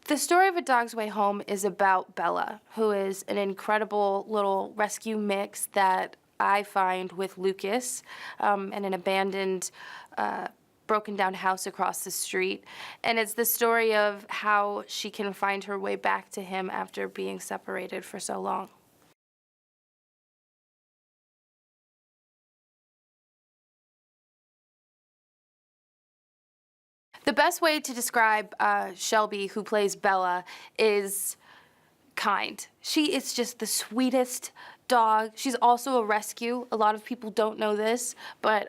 The story of A Dog's Way Home is about Bella, who is an incredible little rescue mix that I find with Lucas in an abandoned, broken down house across the street. And it's the story of how she can find her way back to him after being separated for so long. The best way to describe Shelby, who plays Bella, is kind. She is just the sweetest dog. She's also a rescue. A lot of people don't know this, but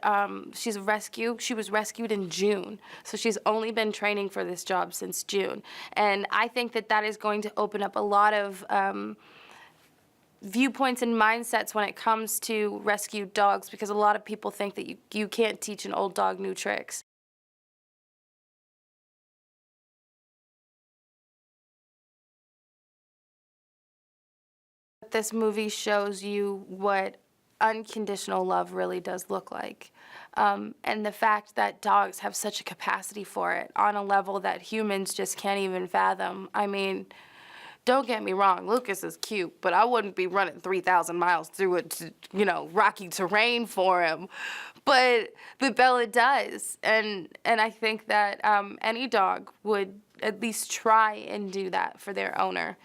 she's a rescue. She was rescued in June, so she's only been training for this job since June. And I think that that is going to open up a lot of viewpoints and mindsets when it comes to rescued dogs, because a lot of people think that you can't teach an old dog new tricks. This movie shows you what unconditional love really does look like. And the fact that dogs have such a capacity for it on a level that humans just can't even fathom. I mean, don't get me wrong, Lucas is cute, but I wouldn't be running 3,000 miles through it, rocky terrain for him. But Bella does, and I think that any dog would at least try and do that for their owner.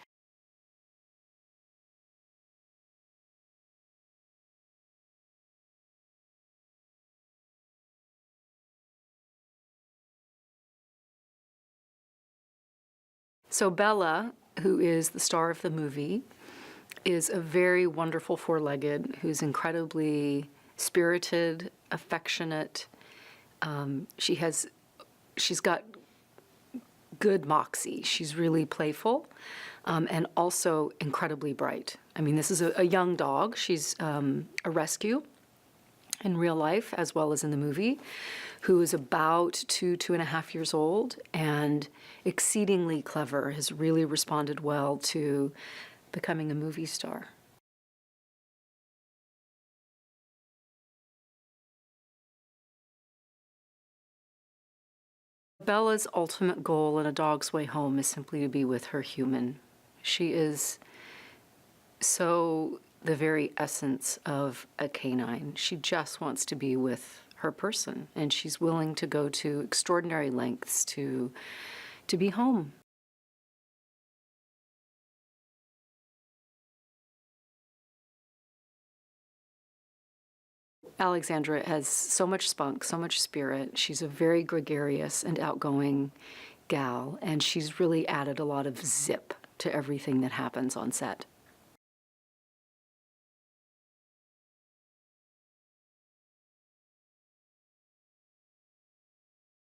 So Bella, who is the star of the movie, is a very wonderful four-legged who's incredibly spirited, affectionate. She's got good moxie. She's really playful, and also incredibly bright. I mean, this is a young dog. She's a rescue in real life as well as in the movie, who is about 2.5 years old, and exceedingly clever, has really responded well to becoming a movie star. Bella's ultimate goal in A Dog's Way Home is simply to be with her human. She is so the very essence of a canine. She just wants to be with her person, and she's willing to go to extraordinary lengths to be home. Alexandra has so much spunk, so much spirit. She's a very gregarious and outgoing gal, and she's really added a lot of zip to everything that happens on set.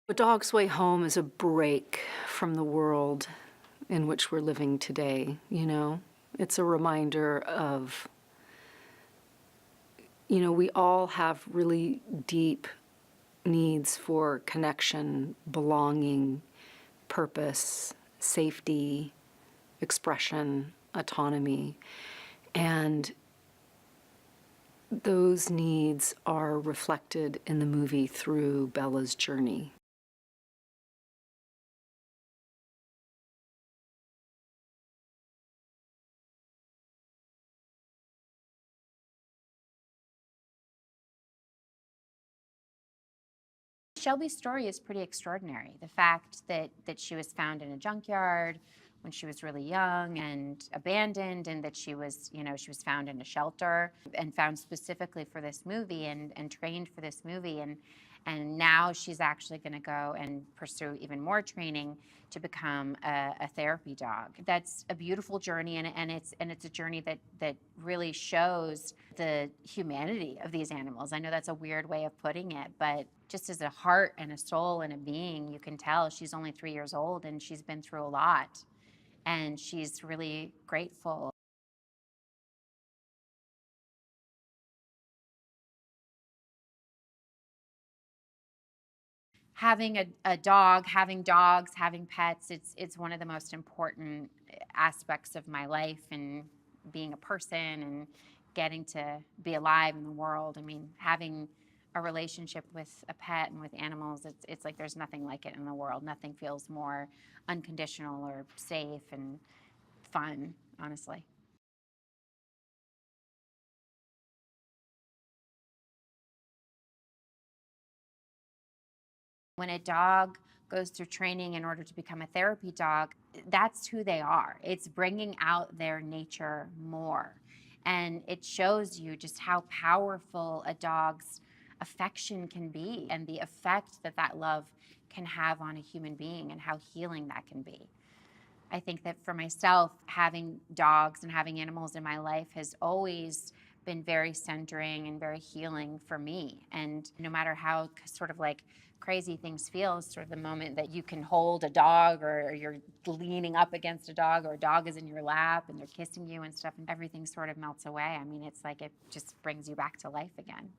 A Dog's Way Home is a break from the world in which we're living today, It's a reminder of, we all have really deep needs for connection, belonging, purpose, safety, expression, autonomy, and those needs are reflected in the movie through Bella's journey. Shelby's story is pretty extraordinary. The fact that she was found in a junkyard when she was really young and abandoned, and that she was found in a shelter and found specifically for this movie and trained for this movie. And now she's actually going to go and pursue even more training to become a therapy dog. That's a beautiful journey, and it's a journey that really shows the humanity of these animals. I know that's a weird way of putting it, but just as a heart and a soul and a being, you can tell she's only 3 years old and she's been through a lot, and she's really grateful. Having a dog, having dogs, having pets, it's one of the most important aspects of my life, and being a person and getting to be alive in the world. I mean, having a relationship with a pet and with animals, it's like there's nothing like it in the world. Nothing feels more unconditional or safe and fun, honestly. When a dog goes through training in order to become a therapy dog, that's who they are. It's bringing out their nature more. And it shows you just how powerful a dog's affection can be and the effect that that love can have on a human being and how healing that can be. I think that for myself, having dogs and having animals in my life has always been very centering and very healing for me. And no matter how sort of like crazy things feel, sort of the moment that you can hold a dog or you're leaning up against a dog or a dog is in your lap and they're kissing you and stuff and everything sort of melts away. I mean, it's like it just brings you back to life again.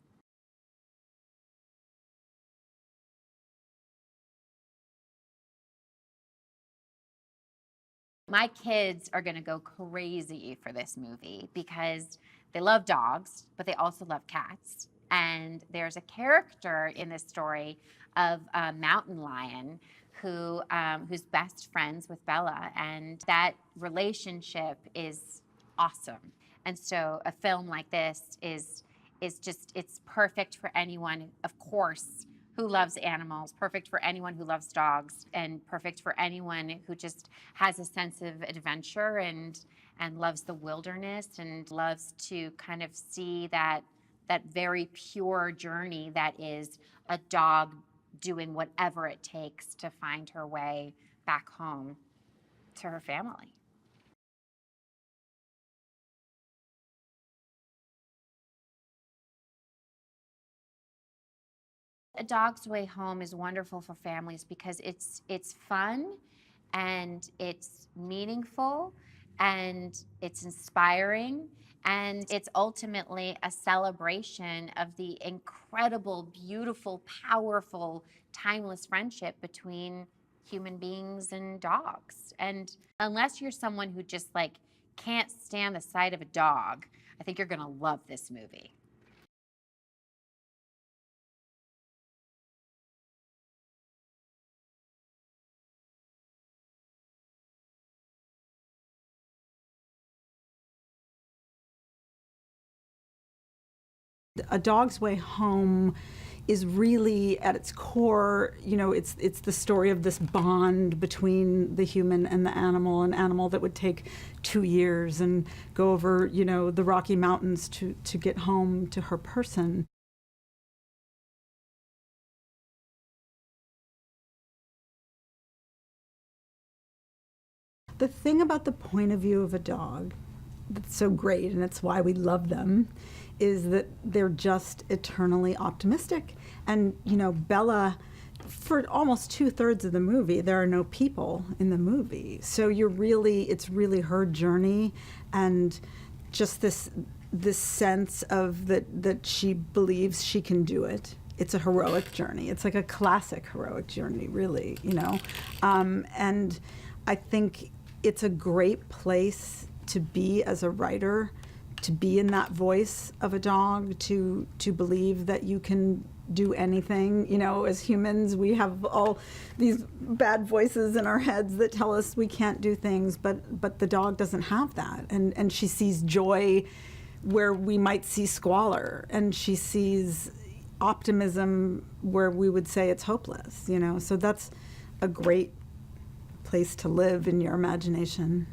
My kids are going to go crazy for this movie because they love dogs, but they also love cats. And there's a character in this story of a mountain lion who's best friends with Bella, and that relationship is awesome. And so a film like this is just, it's perfect for anyone, of course, who loves animals, perfect for anyone who loves dogs, and perfect for anyone who just has a sense of adventure and loves the wilderness and loves to kind of see that very pure journey that is a dog doing whatever it takes to find her way back home to her family. A Dog's Way Home is wonderful for families because it's fun and it's meaningful and it's inspiring and it's ultimately a celebration of the incredible, beautiful, powerful, timeless friendship between human beings and dogs. And unless you're someone who just like can't stand the sight of a dog, I think you're going to love this movie. A Dog's Way Home is really at its core, it's the story of this bond between the human and the animal, an animal that would take 2 years and go over, the Rocky Mountains to get home to her person. The thing about the point of view of a dog that's so great, and it's why we love them, is that they're just eternally optimistic. And, Bella, for almost 2/3 of the movie, there are no people in the movie. So it's really her journey and just this sense of that she believes she can do it. It's a heroic journey. It's like a classic heroic journey, really, and I think it's a great place to be as a writer, to be in that voice of a dog, to believe that you can do anything. As humans, we have all these bad voices in our heads that tell us we can't do things, but the dog doesn't have that. And she sees joy where we might see squalor, and she sees optimism where we would say it's hopeless, So that's a great place to live in your imagination.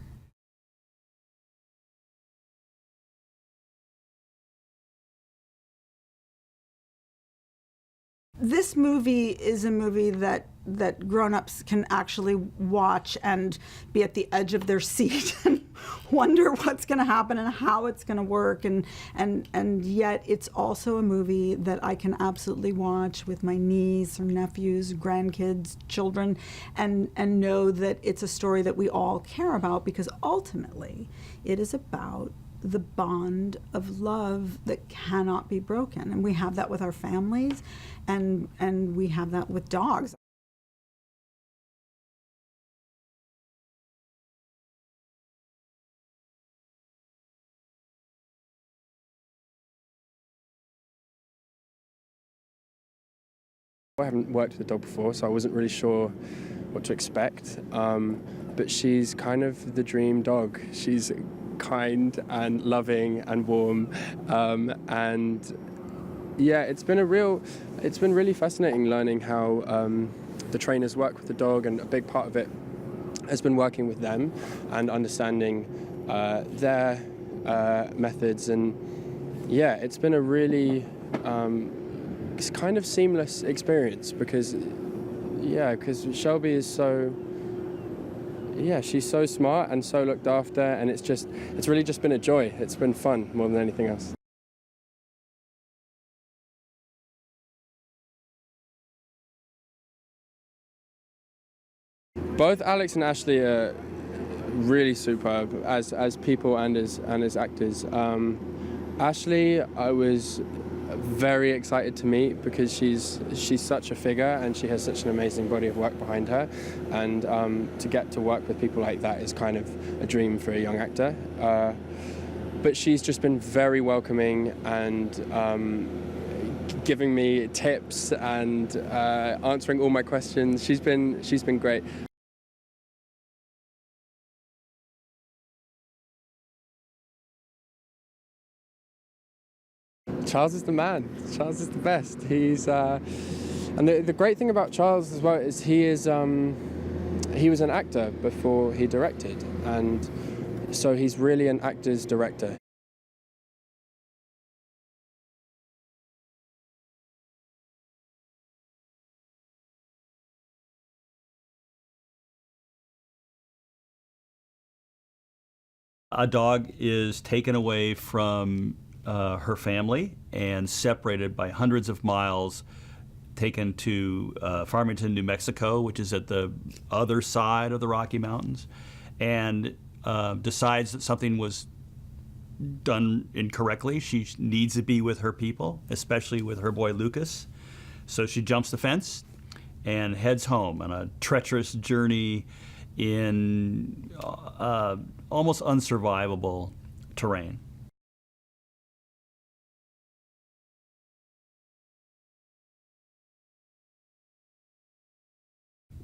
This movie is a movie that grown-ups can actually watch and be at the edge of their seat and wonder what's going to happen and how it's going to work, and yet it's also a movie that I can absolutely watch with my niece or nephews, grandkids, children, and know that it's a story that we all care about, because ultimately it is about the bond of love that cannot be broken. And we have that with our families, and we have that with dogs. I haven't worked with a dog before, so I wasn't really sure what to expect. But she's kind of the dream dog. She's kind and loving and warm, and yeah, it's been really fascinating learning how the trainers work with the dog, and a big part of it has been working with them and understanding their methods. And yeah, it's been a really it's kind of seamless experience because Shelby is she's so smart and so looked after, and it's really just been a joy. It's been fun more than anything else. Both Alex and Ashley are really superb as people and as actors. Ashley, I was very excited to meet because she's such a figure and she has such an amazing body of work behind her, and to get to work with people like that is kind of a dream for a young actor. But she's just been very welcoming and giving me tips and answering all my questions. She's been great. Charles is the man. Charles is the best. He's and the great thing about Charles as well is he was an actor before he directed, and so he's really an actor's director. A dog is taken away from her family and separated by hundreds of miles, taken to Farmington, New Mexico, which is at the other side of the Rocky Mountains, and decides that something was done incorrectly. She needs to be with her people, especially with her boy Lucas. So she jumps the fence and heads home on a treacherous journey in almost unsurvivable terrain.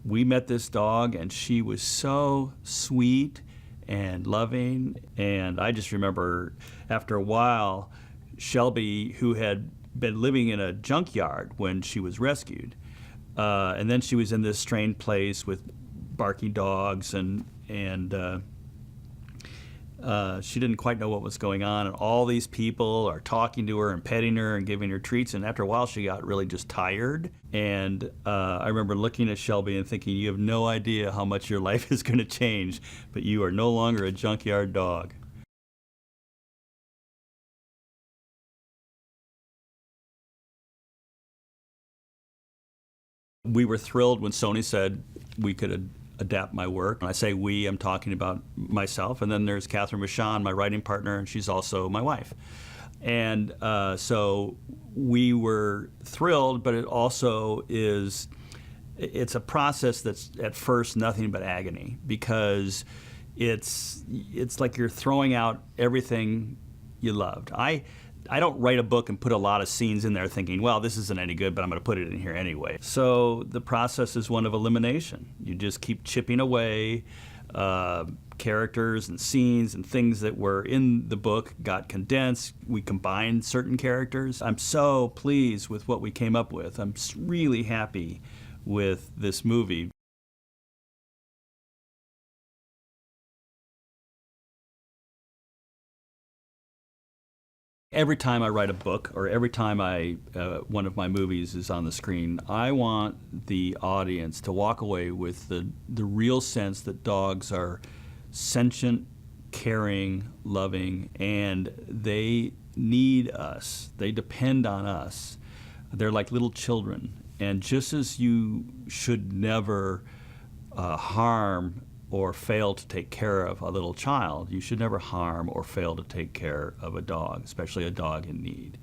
We met this dog, and she was so sweet and loving, and I just remember after a while, Shelby, who had been living in a junkyard when she was rescued, and then she was in this strange place with barking dogs, and she didn't quite know what was going on, and all these people are talking to her and petting her and giving her treats, and after a while she got really just tired. And I remember looking at Shelby and thinking, you have no idea how much your life is going to change, but you are no longer a junkyard dog. We were thrilled when Sony said we could adapt my work. When I say we, I'm talking about myself, and then there's Cathryn, Michon, my writing partner, and she's also my wife. And so we were thrilled, but it also it's a process that's at first nothing but agony, because it's like you're throwing out everything you loved. I don't write a book and put a lot of scenes in there thinking, well, this isn't any good, but I'm going to put it in here anyway. So the process is one of elimination. You just keep chipping away. Characters and scenes and things that were in the book got condensed. We combined certain characters. I'm so pleased with what we came up with. I'm really happy with this movie. Every time I write a book, or every time one of my movies is on the screen, I want the audience to walk away with the real sense that dogs are sentient, caring, loving, and they need us. They depend on us. They're like little children. And just as you should never harm or fail to take care of a little child, you should never harm or fail to take care of a dog, especially a dog in need.